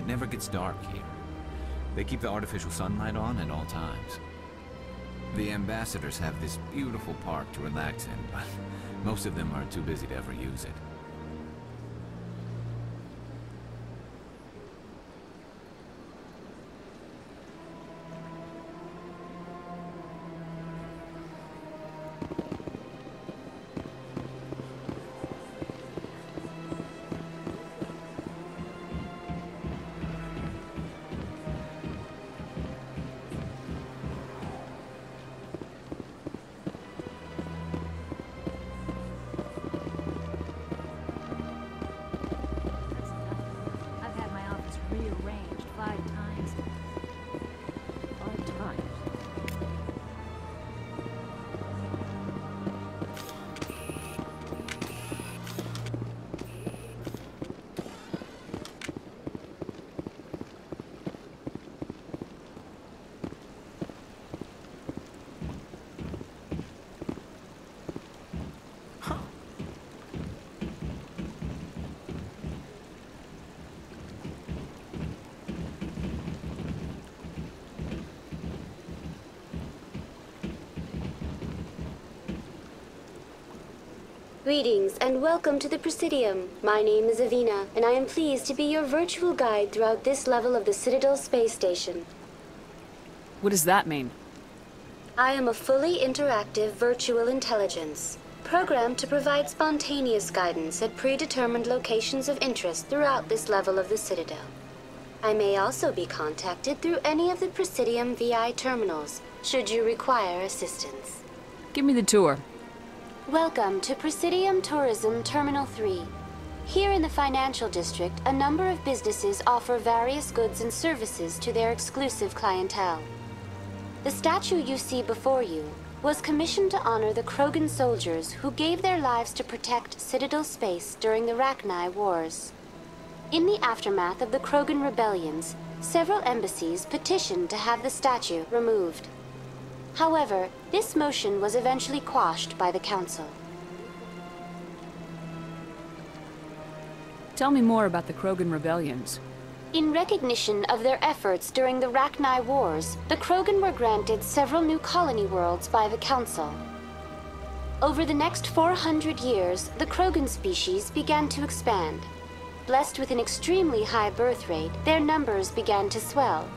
It never gets dark here. They keep the artificial sunlight on at all times. The ambassadors have this beautiful park to relax in, but most of them are too busy to ever use it. Greetings and welcome to the Presidium. My name is Avina, and I am pleased to be your virtual guide throughout this level of the Citadel space station. What does that mean? I am a fully interactive virtual intelligence, programmed to provide spontaneous guidance at predetermined locations of interest throughout this level of the Citadel. I may also be contacted through any of the Presidium VI terminals, should you require assistance. Give me the tour. Welcome to Presidium Tourism Terminal 3. Here in the financial district, a number of businesses offer various goods and services to their exclusive clientele. The statue you see before you was commissioned to honor the Krogan soldiers who gave their lives to protect Citadel space during the Rachni Wars. In the aftermath of the Krogan rebellions, several embassies petitioned to have the statue removed. However, this motion was eventually quashed by the Council. Tell me more about the Krogan rebellions. In recognition of their efforts during the Rachni Wars, the Krogan were granted several new colony worlds by the Council. Over the next 400 years, the Krogan species began to expand. Blessed with an extremely high birth rate, their numbers began to swell.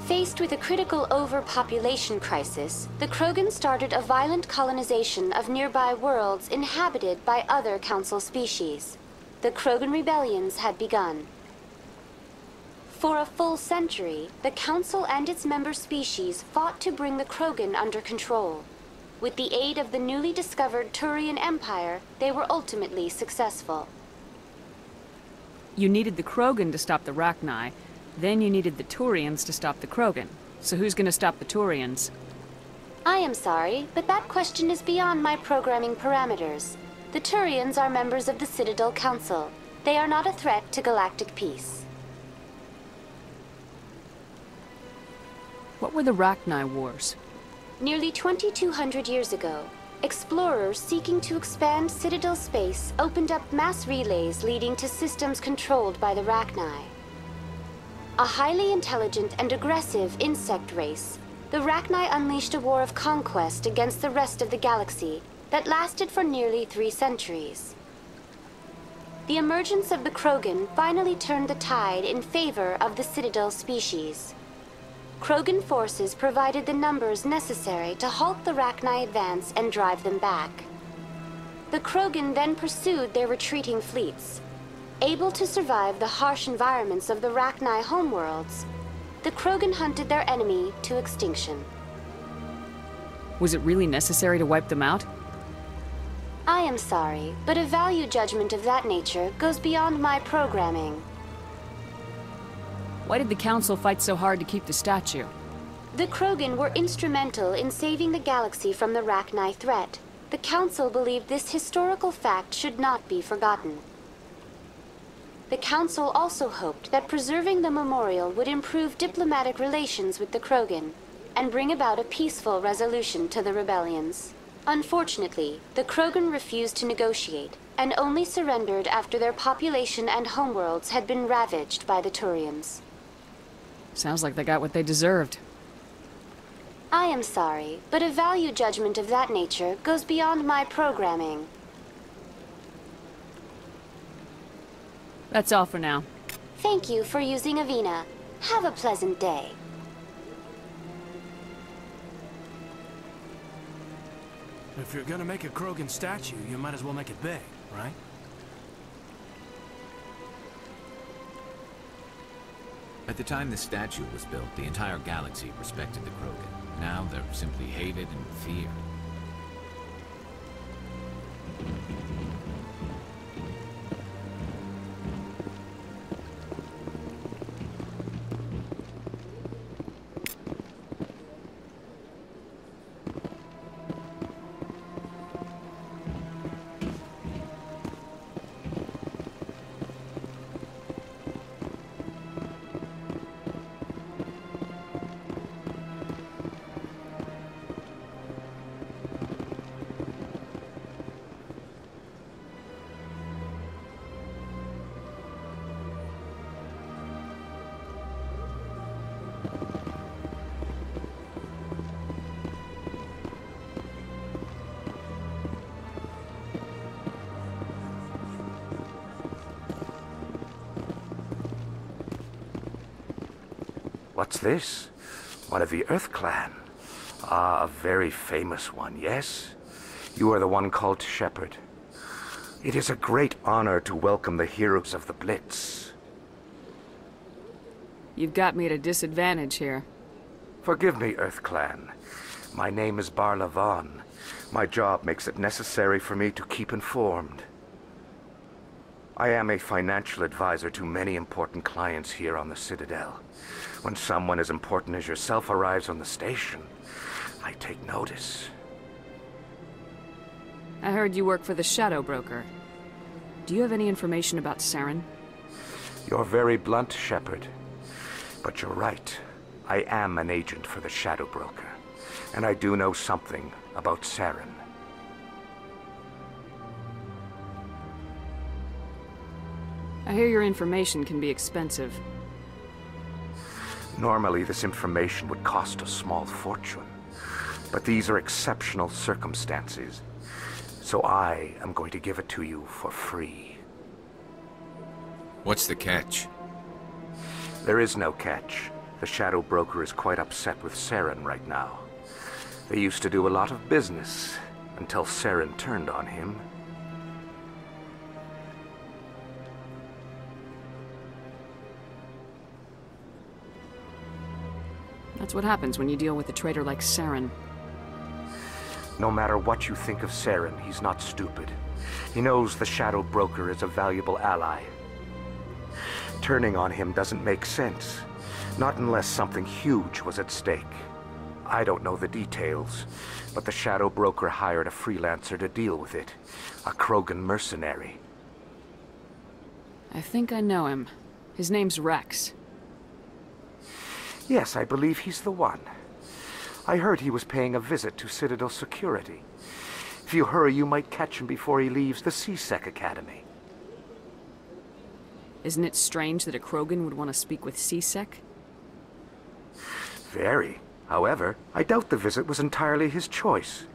Faced with a critical overpopulation crisis, the Krogan started a violent colonization of nearby worlds inhabited by other Council species. The Krogan rebellions had begun. For a full century, the Council and its member species fought to bring the Krogan under control. With the aid of the newly discovered Turian Empire, they were ultimately successful. You needed the Krogan to stop the Rachni. Then you needed the Turians to stop the Krogan. So who's gonna stop the Turians? I am sorry, but that question is beyond my programming parameters. The Turians are members of the Citadel Council. They are not a threat to galactic peace. What were the Rachni Wars? Nearly 2,200 years ago, explorers seeking to expand Citadel space opened up mass relays leading to systems controlled by the Rachni. A highly intelligent and aggressive insect race, the Rachni unleashed a war of conquest against the rest of the galaxy that lasted for nearly 3 centuries. The emergence of the Krogan finally turned the tide in favor of the Citadel species. Krogan forces provided the numbers necessary to halt the Rachni advance and drive them back. The Krogan then pursued their retreating fleets. Able to survive the harsh environments of the Rachni homeworlds, the Krogan hunted their enemy to extinction. Was it really necessary to wipe them out? I am sorry, but a value judgment of that nature goes beyond my programming. Why did the Council fight so hard to keep the statue? The Krogan were instrumental in saving the galaxy from the Rachni threat. The Council believed this historical fact should not be forgotten. The Council also hoped that preserving the memorial would improve diplomatic relations with the Krogan and bring about a peaceful resolution to the rebellions. Unfortunately, the Krogan refused to negotiate and only surrendered after their population and homeworlds had been ravaged by the Turians. Sounds like they got what they deserved. I am sorry, but a value judgment of that nature goes beyond my programming. That's all for now. Thank you for using Avina. Have a pleasant day. If you're gonna make a Krogan statue, you might as well make it big, right? At the time the statue was built, the entire galaxy respected the Krogan. Now they're simply hated and feared. What's this? One of the Earth Clan. Ah, a very famous one, yes? You are the one called Shepard. It is a great honor to welcome the heroes of the Blitz. You've got me at a disadvantage here. Forgive me, Earth Clan. My name is Barla Vaughn. My job makes it necessary for me to keep informed. I am a financial advisor to many important clients here on the Citadel. When someone as important as yourself arrives on the station, I take notice. I heard you work for the Shadow Broker. Do you have any information about Saren? You're very blunt, Shepard. But you're right. I am an agent for the Shadow Broker. And I do know something about Saren. I hear your information can be expensive. Normally, this information would cost a small fortune. But these are exceptional circumstances. So I am going to give it to you for free. What's the catch? There is no catch. The Shadow Broker is quite upset with Saren right now. They used to do a lot of business, until Saren turned on him. That's what happens when you deal with a traitor like Saren. No matter what you think of Saren, he's not stupid. He knows the Shadow Broker is a valuable ally. Turning on him doesn't make sense. Not unless something huge was at stake. I don't know the details, but the Shadow Broker hired a freelancer to deal with it. A Krogan mercenary. I think I know him. His name's Wrex. Yes, I believe he's the one. I heard he was paying a visit to Citadel security. If you hurry, you might catch him before he leaves the C-Sec Academy. Isn't it strange that a Krogan would want to speak with C-Sec? Very. However, I doubt the visit was entirely his choice.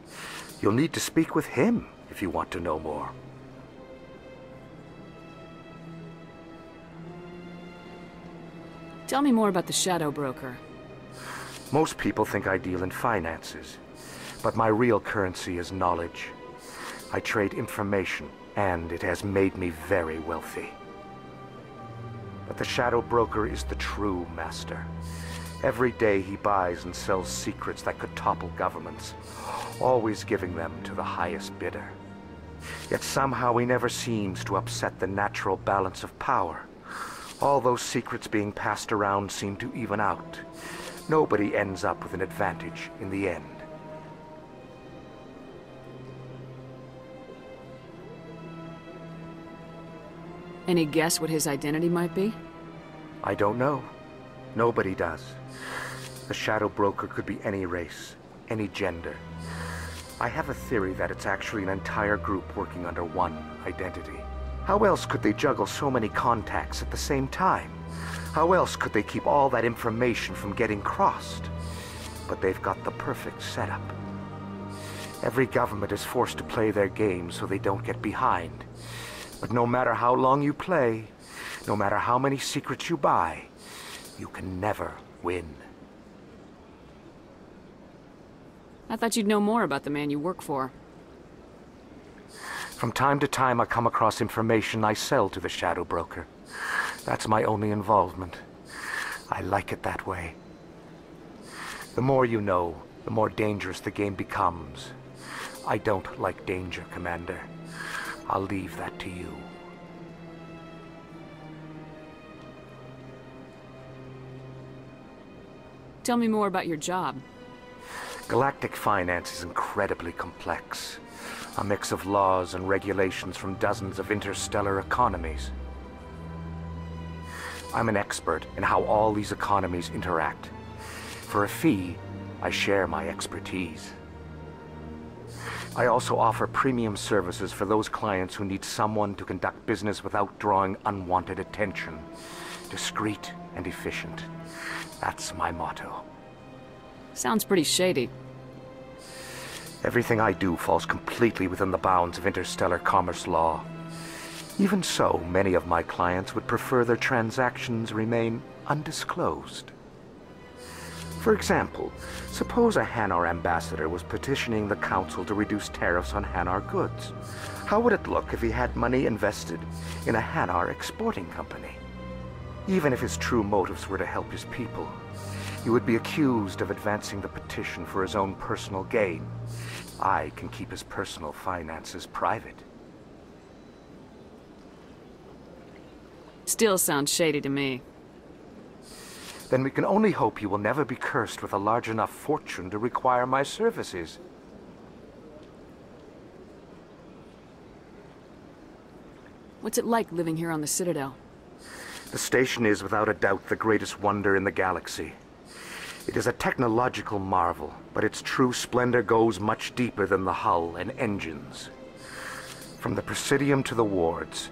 You'll need to speak with him if you want to know more. Tell me more about the Shadow Broker. Most people think I deal in finances, but my real currency is knowledge. I trade information, and it has made me very wealthy. But the Shadow Broker is the true master. Every day he buys and sells secrets that could topple governments, always giving them to the highest bidder. Yet somehow he never seems to upset the natural balance of power. All those secrets being passed around seem to even out. Nobody ends up with an advantage in the end. Any guess what his identity might be? I don't know. Nobody does. The Shadow Broker could be any race, any gender. I have a theory that it's actually an entire group working under one identity. How else could they juggle so many contacts at the same time? How else could they keep all that information from getting crossed? But they've got the perfect setup. Every government is forced to play their game so they don't get behind. But no matter how long you play, no matter how many secrets you buy, you can never win. I thought you'd know more about the man you work for. From time to time, I come across information I sell to the Shadow Broker. That's my only involvement. I like it that way. The more you know, the more dangerous the game becomes. I don't like danger, Commander. I'll leave that to you. Tell me more about your job. Galactic finance is incredibly complex. A mix of laws and regulations from dozens of interstellar economies. I'm an expert in how all these economies interact. For a fee, I share my expertise. I also offer premium services for those clients who need someone to conduct business without drawing unwanted attention. Discreet and efficient. That's my motto. Sounds pretty shady. Everything I do falls completely within the bounds of interstellar commerce law. Even so, many of my clients would prefer their transactions remain undisclosed. For example, suppose a Hanar ambassador was petitioning the Council to reduce tariffs on Hanar goods. How would it look if he had money invested in a Hanar exporting company? Even if his true motives were to help his people, he would be accused of advancing the petition for his own personal gain. I can keep his personal finances private. Still sounds shady to me. Then we can only hope you will never be cursed with a large enough fortune to require my services. What's it like living here on the Citadel? The station is without a doubt the greatest wonder in the galaxy. It is a technological marvel, but its true splendor goes much deeper than the hull and engines. From the Presidium to the wards,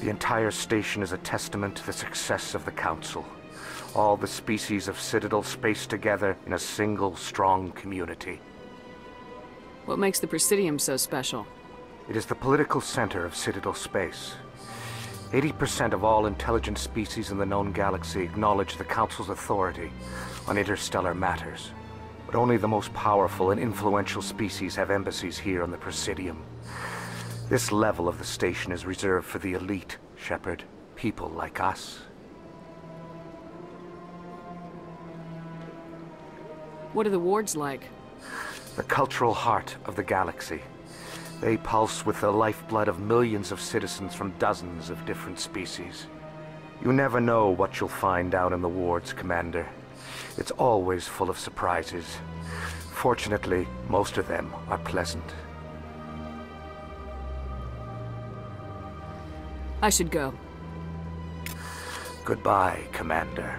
the entire station is a testament to the success of the Council. All the species of Citadel spaced together in a single, strong community. What makes the Presidium so special? It is the political center of Citadel space. 80% of all intelligent species in the known galaxy acknowledge the Council's authority on interstellar matters. But only the most powerful and influential species have embassies here on the Presidium. This level of the station is reserved for the elite, Shepard. People like us. What are the wards like? The cultural heart of the galaxy. They pulse with the lifeblood of millions of citizens from dozens of different species. You never know what you'll find down in the wards, Commander. It's always full of surprises. Fortunately, most of them are pleasant. I should go. Goodbye, Commander.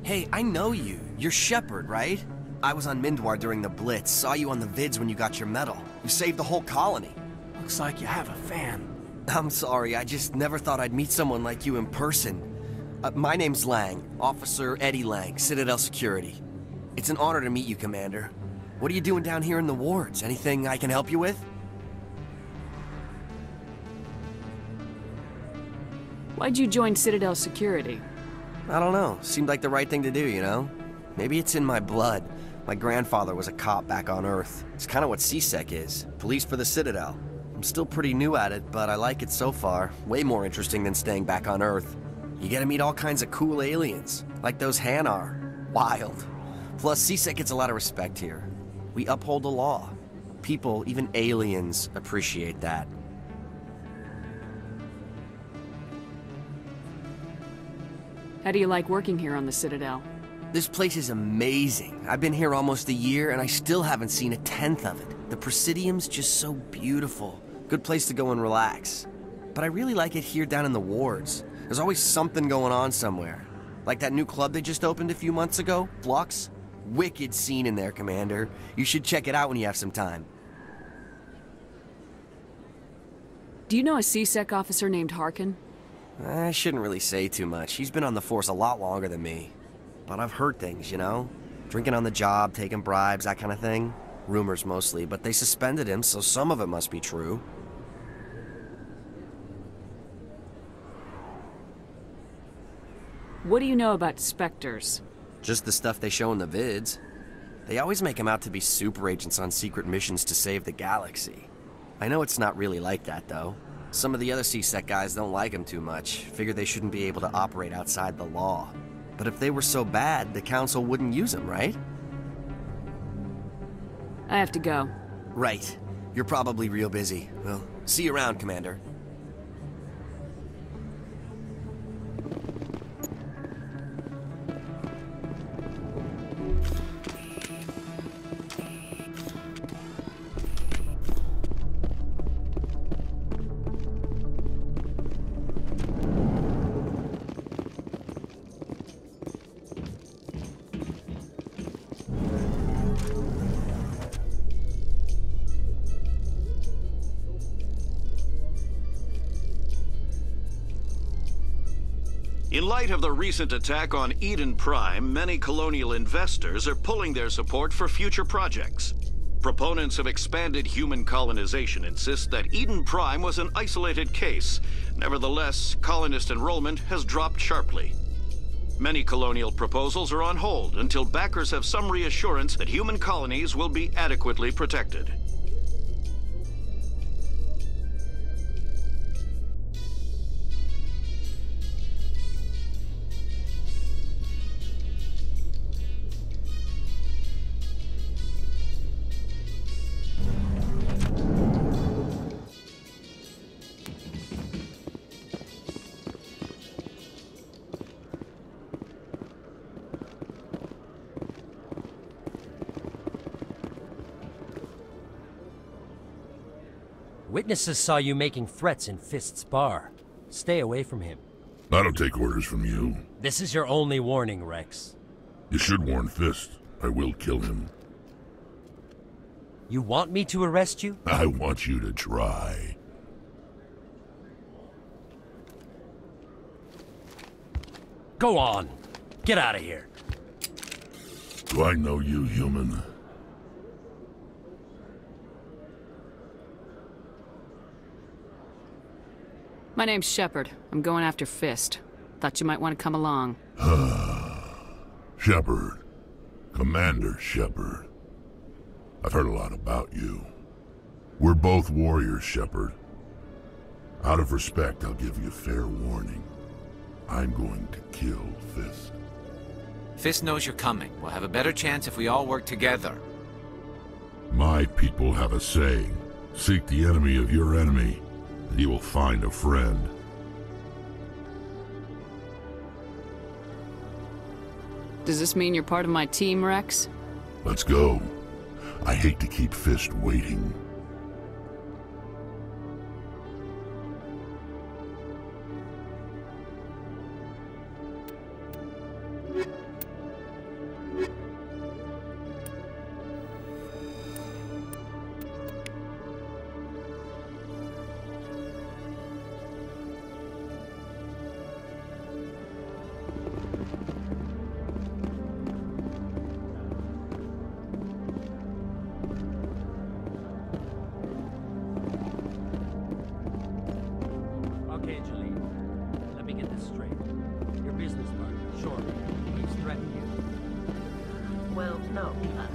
Hey, I know you. You're Shepard, right? I was on Mindwar during the Blitz, saw you on the vids when you got your medal. You saved the whole colony. Looks like you have a fan. I'm sorry, I just never thought I'd meet someone like you in person. My name's Lang, Officer Eddie Lang, Citadel Security. It's an honor to meet you, Commander. What are you doing down here in the wards? Anything I can help you with? Why'd you join Citadel Security? I don't know. Seemed like the right thing to do, you know? Maybe it's in my blood. My grandfather was a cop back on Earth. It's kind of what CSEC is. Police for the Citadel. I'm still pretty new at it, but I like it so far. Way more interesting than staying back on Earth. You get to meet all kinds of cool aliens, like those Hanar. Wild. Plus, CSEC gets a lot of respect here. We uphold the law. People, even aliens, appreciate that. How do you like working here on the Citadel? This place is amazing. I've been here almost a year, and I still haven't seen a tenth of it. The Presidium's just so beautiful. Good place to go and relax. But I really like it here down in the wards. There's always something going on somewhere. Like that new club they just opened a few months ago, Flux. Wicked scene in there, Commander. You should check it out when you have some time. Do you know a CSEC officer named Harkin? I shouldn't really say too much. He's been on the force a lot longer than me. But I've heard things, you know? Drinking on the job, taking bribes, that kind of thing. Rumors mostly, but they suspended him, so some of it must be true. What do you know about Spectres? Just the stuff they show in the vids. They always make them out to be super agents on secret missions to save the galaxy. I know it's not really like that, though. Some of the other CSEC guys don't like them too much, figure they shouldn't be able to operate outside the law. But if they were so bad, the Council wouldn't use them, right? I have to go. Right. You're probably real busy. Well, see you around, Commander. In light of the recent attack on Eden Prime, many colonial investors are pulling their support for future projects. Proponents of expanded human colonization insist that Eden Prime was an isolated case. Nevertheless, colonist enrollment has dropped sharply. Many colonial proposals are on hold until backers have some reassurance that human colonies will be adequately protected. Witnesses saw you making threats in Fist's bar. Stay away from him. I don't take orders from you. This is your only warning, Wrex. You should warn Fist. I will kill him. You want me to arrest you? I want you to try. Go on. Get out of here. Do I know you, human? My name's Shepard. I'm going after Fist. Thought you might want to come along. Shepard. Commander Shepard. I've heard a lot about you. We're both warriors, Shepard. Out of respect, I'll give you fair warning. I'm going to kill Fist. Fist knows you're coming. We'll have a better chance if we all work together. My people have a saying. Seek the enemy of your enemy, and you will find a friend. Does this mean you're part of my team, Wrex? Let's go. I hate to keep Fist waiting.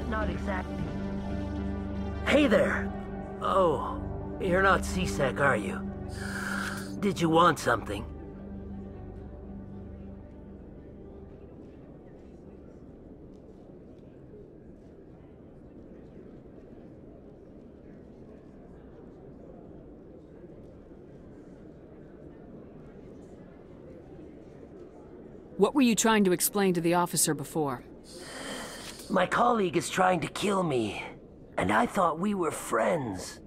Not exactly. Hey there! Oh, you're not C-Sec, are you? Did you want something? What were you trying to explain to the officer before? My colleague is trying to kill me, and I thought we were friends.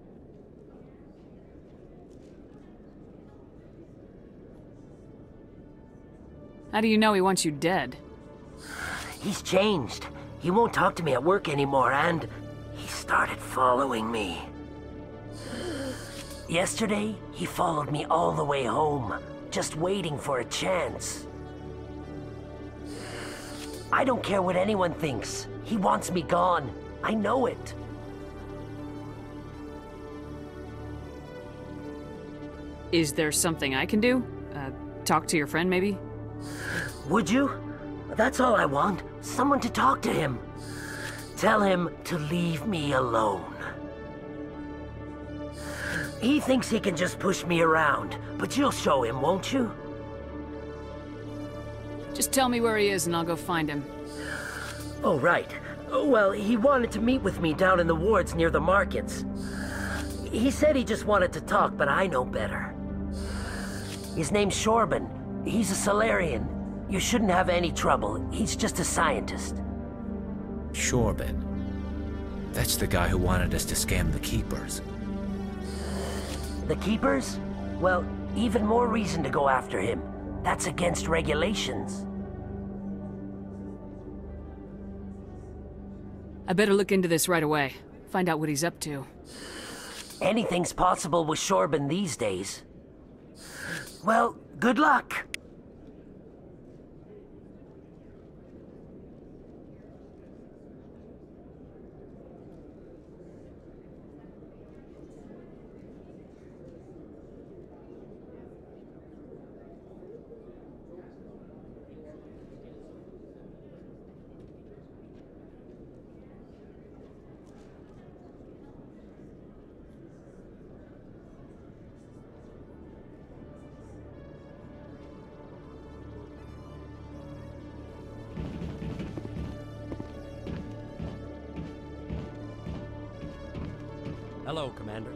How do you know he wants you dead? He's changed. He won't talk to me at work anymore, and he started following me. Yesterday, he followed me all the way home, just waiting for a chance. I don't care what anyone thinks. He wants me gone. I know it. Is there something I can do? Talk to your friend, maybe? Would you? That's all I want. Someone to talk to him. Tell him to leave me alone. He thinks he can just push me around, but you'll show him, won't you? Just tell me where he is and I'll go find him. Oh, right. Well, he wanted to meet with me down in the wards near the markets. He said he just wanted to talk, but I know better. His name's Shorban. He's a Solarian. You shouldn't have any trouble. He's just a scientist. Shorban. That's the guy who wanted us to scam the Keepers. The Keepers? Well, even more reason to go after him. That's against regulations. I better look into this right away. Find out what he's up to. Anything's possible with Shorban these days. Well, good luck! Hello, Commander.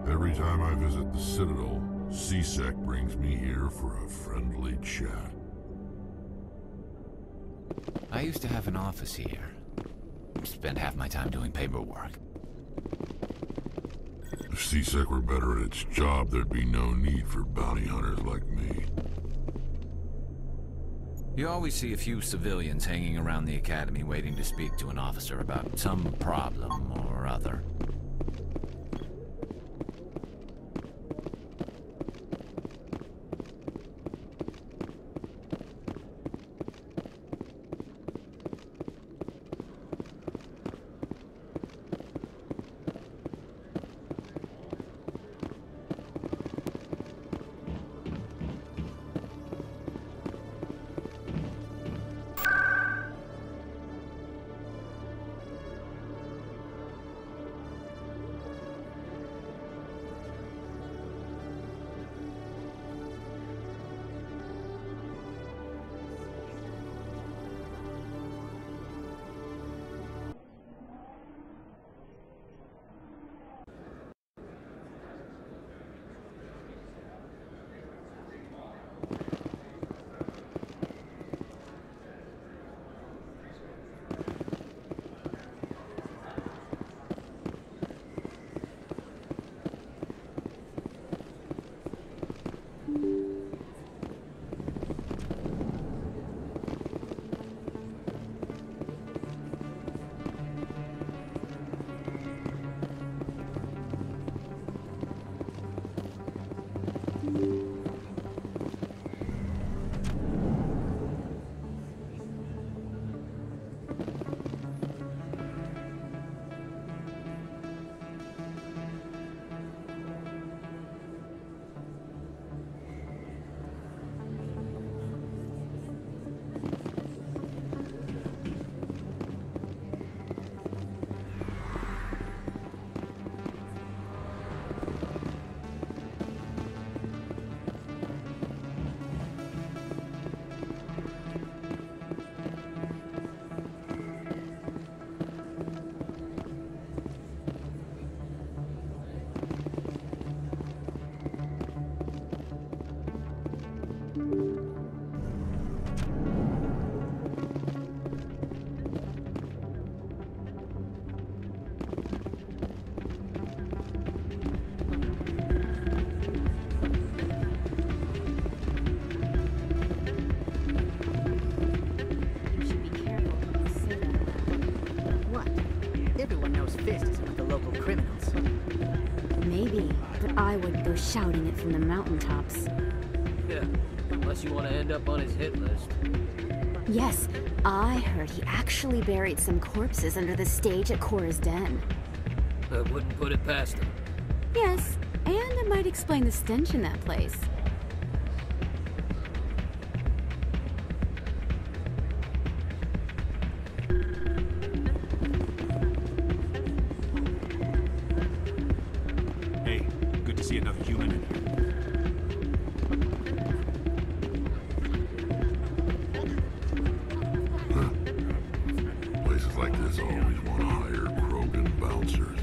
Every time I visit the Citadel, C-Sec brings me here for a friendly chat. I used to have an office here. Spent half my time doing paperwork. If C-Sec were better at its job, there'd be no need for bounty hunters like me. You always see a few civilians hanging around the academy waiting to speak to an officer about some problem or other. go shouting it from the mountaintops. Yeah, unless you want to end up on his hit list. Yes, I heard he actually buried some corpses under the stage at Cora's den. I wouldn't put it past him. Yes, and it might explain the stench in that place. Hey, good to see another human in here. Places like this always want to hire Krogan bouncers.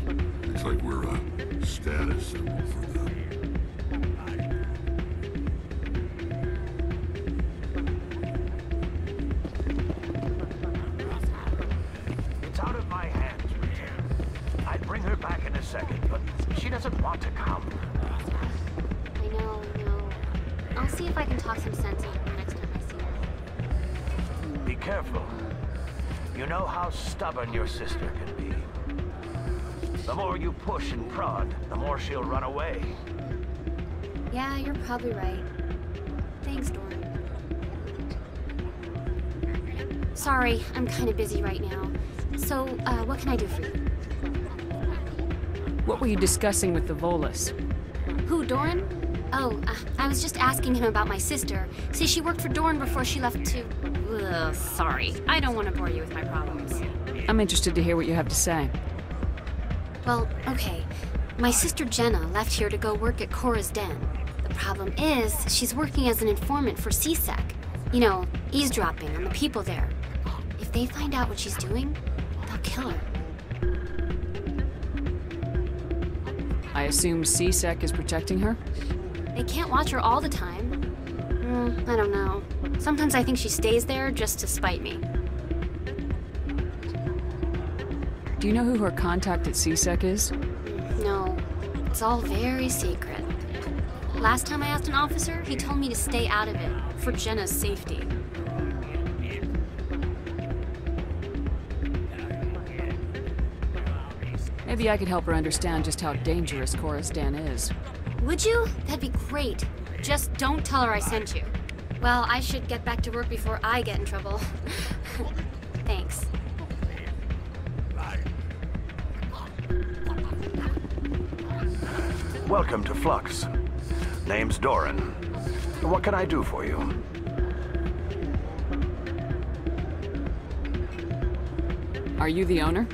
It's like we're a status symbol for them. It's out of my hands, Michel. I'd bring her back in a second, but she doesn't want to come. I know. I'll see if I can talk some sense into her next time I see her. Be careful. You know how stubborn your sister can be. The more you push and prod, the more she'll run away. Yeah, you're probably right. Thanks, Doran. Sorry, I'm kind of busy right now. So, what can I do for you? What were you discussing with the Volus? Who, Doran? Oh, I was just asking him about my sister. See, she worked for Doran before she left to... Ugh, sorry. I don't want to bore you with my problems. I'm interested to hear what you have to say. Well, okay. My sister Jenna left here to go work at Cora's den. The problem is, she's working as an informant for CSEC. You know, eavesdropping on the people there. If they find out what she's doing, they'll kill her. I assume CSEC is protecting her? They can't watch her all the time. I don't know. Sometimes I think she stays there just to spite me. Do you know who her contact at CSEC is? No, it's all very secret. Last time I asked an officer, he told me to stay out of it, for Jenna's safety. Maybe I could help her understand just how dangerous Cora's den is. Would you? That'd be great. Just don't tell her I sent you. Well, I should get back to work before I get in trouble. Thanks. Welcome to Flux. Name's Doran. What can I do for you? Are you the owner?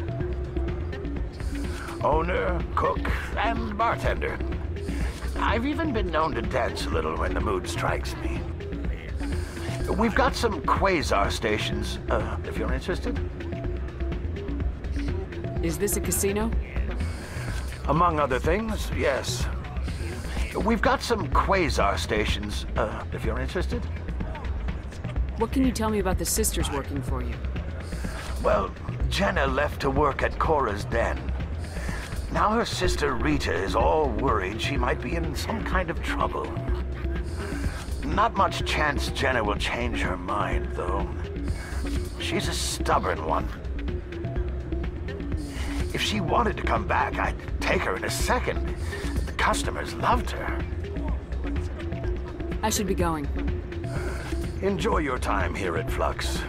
Owner, cook, and bartender. I've even been known to dance a little when the mood strikes me. We've got some quasar stations, if you're interested. Is this a casino? Among other things, yes. We've got some quasar stations, if you're interested. What can you tell me about the sisters working for you? Well, Jenna left to work at Cora's den. Now her sister Rita is all worried she might be in some kind of trouble. Not much chance Jenna will change her mind, though. She's a stubborn one. If she wanted to come back, I'd take her in a second. The customers loved her. I should be going. Enjoy your time here at Flux.